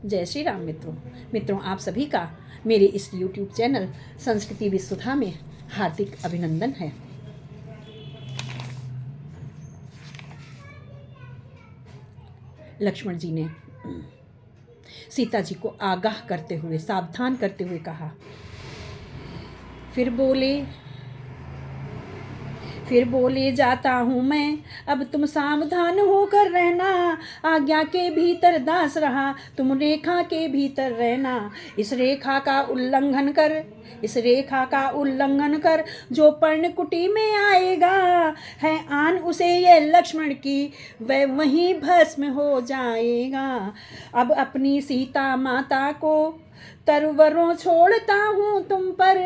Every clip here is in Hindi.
जय श्री राम मित्रों, आप सभी का मेरे इस YouTube चैनल संस्कृति विसुधा में हार्दिक अभिनंदन है। लक्ष्मण जी ने सीता जी को आगाह करते हुए, सावधान करते हुए कहा, फिर बोले जाता हूँ मैं, अब तुम सावधान होकर रहना। आज्ञा के भीतर दास रहा, तुम रेखा के भीतर रहना। इस रेखा का उल्लंघन कर जो पर्णकुटी में आएगा, है आन उसे ये लक्ष्मण की, वह वहीं भस्म हो जाएगा। अब अपनी सीता माता को तरवरों छोड़ता हूँ तुम पर।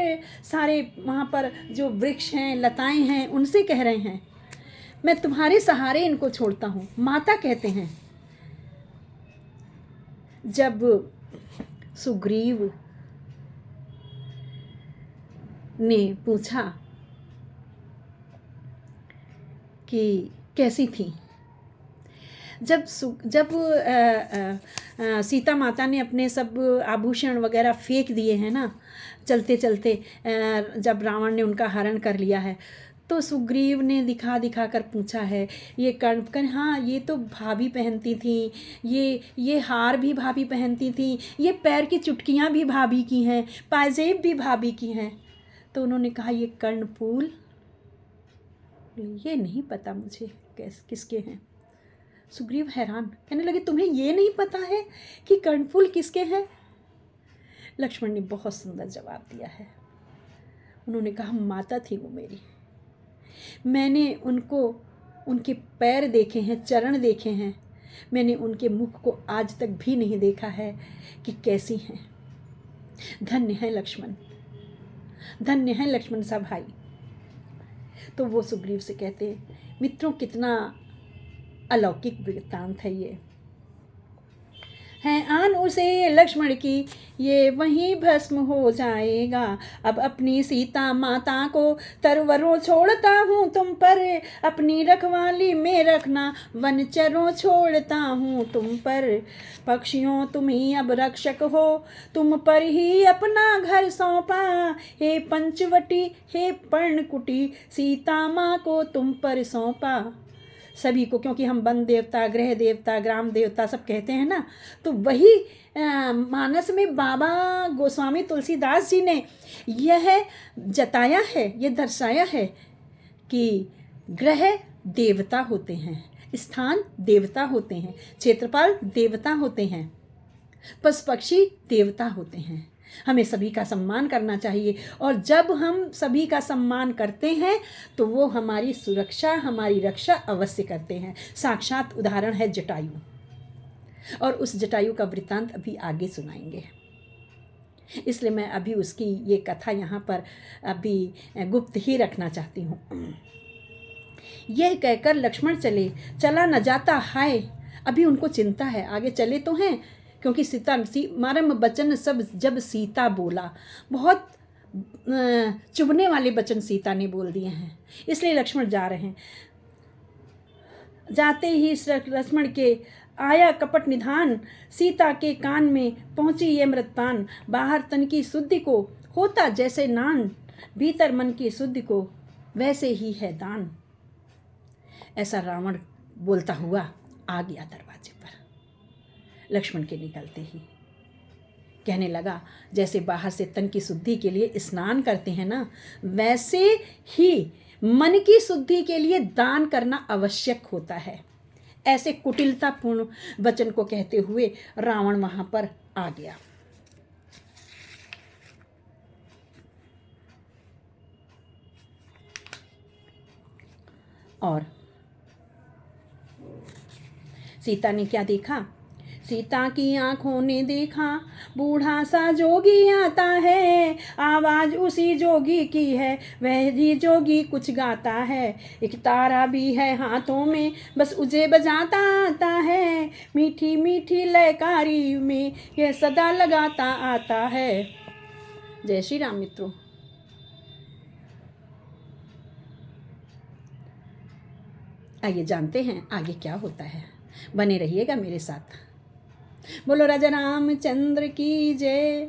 सारे वहाँ पर जो वृक्ष हैं, लताएं हैं, उनसे कह रहे हैं, मैं तुम्हारे सहारे इनको छोड़ता हूँ। माता कहते हैं। जब सुग्रीव ने पूछा कि कैसी थी, जब सीता माता ने अपने सब आभूषण वगैरह फेंक दिए हैं ना, चलते चलते जब रावण ने उनका हरण कर लिया है, तो सुग्रीव ने दिखा दिखा कर पूछा है, ये कर्ण, हाँ ये तो भाभी पहनती थी, ये हार भी भाभी पहनती थी, ये पैर की चुटकियाँ भी भाभी की हैं, पाजेब भी भाभी की हैं। तो उन्होंने कहा, ये कर्णफूल, ये नहीं पता मुझे किसके हैं। सुग्रीव हैरान, कहने लगे, तुम्हें ये नहीं पता है कि कर्णफूल किसके हैं? लक्ष्मण ने बहुत सुंदर जवाब दिया है। उन्होंने कहा, माता थी वो मेरी, मैंने उनके पैर देखे हैं, चरण देखे हैं, मैंने उनके मुख को आज तक भी नहीं देखा है कि कैसी हैं। धन्य है लक्ष्मण, धन्य है लक्ष्मण सा भाई। तो वो सुग्रीव से कहते हैं, मित्रों कितना अलौकिक वृत्तांत है ये। है आन उसे लक्ष्मण की, ये वहीं भस्म हो जाएगा। अब अपनी सीता माता को तरवरों छोड़ता हूँ तुम पर, अपनी रखवाली में रखना, वनचरों छोड़ता हूँ तुम पर। पक्षियों तुम ही अब रक्षक हो, तुम पर ही अपना घर सौंपा। हे पंचवटी, हे पर्णकुटी, सीता माँ को तुम पर सौंपा। सभी को, क्योंकि हम वन देवता, गृह देवता, ग्राम देवता सब कहते हैं ना, तो वही मानस में बाबा गोस्वामी तुलसीदास जी ने यह जताया है, यह दर्शाया है कि ग्रह देवता होते हैं, स्थान देवता होते हैं, क्षेत्रपाल देवता होते हैं, पशु पक्षी देवता होते हैं। हमें सभी का सम्मान करना चाहिए, और जब हम सभी का सम्मान करते हैं तो वो हमारी सुरक्षा, हमारी रक्षा अवश्य करते हैं। साक्षात उदाहरण है जटायु, और उस जटायु का वृत्तांत अभी आगे सुनाएंगे, इसलिए मैं अभी उसकी ये कथा यहाँ पर अभी गुप्त ही रखना चाहती हूँ। यह कहकर लक्ष्मण चला न जाता, हाय। अभी उनको चिंता है, आगे चले तो हैं, क्योंकि मारम बचन सब जब सीता बोला, बहुत चुभने वाले वचन सीता ने बोल दिए हैं, इसलिए लक्ष्मण जा रहे हैं। जाते ही लक्ष्मण के आया कपट निधान, सीता के कान में पहुंची ये मृतपान। बाहर तन की शुद्धि को होता जैसे नान, भीतर मन की शुद्धि को वैसे ही है दान। ऐसा रावण बोलता हुआ आ गया दरवाजे पर। लक्ष्मण के निकलते ही कहने लगा, जैसे बाहर से तन की शुद्धि के लिए स्नान करते हैं ना, वैसे ही मन की शुद्धि के लिए दान करना आवश्यक होता है। ऐसे कुटिलतापूर्ण वचन को कहते हुए रावण वहां पर आ गया। और सीता ने क्या देखा? सीता की आंखों ने देखा, बूढ़ा सा जोगी आता है। आवाज उसी जोगी की है, वह भी जोगी कुछ गाता है। एक तारा भी है हाथों में, बस उसे बजाता आता है। मीठी मीठी लयकारी में यह सदा लगाता आता है। जय श्री राम मित्रों। आइए जानते हैं आगे क्या होता है, बने रहिएगा मेरे साथ। बोलो राजा रामचंद्र की जय।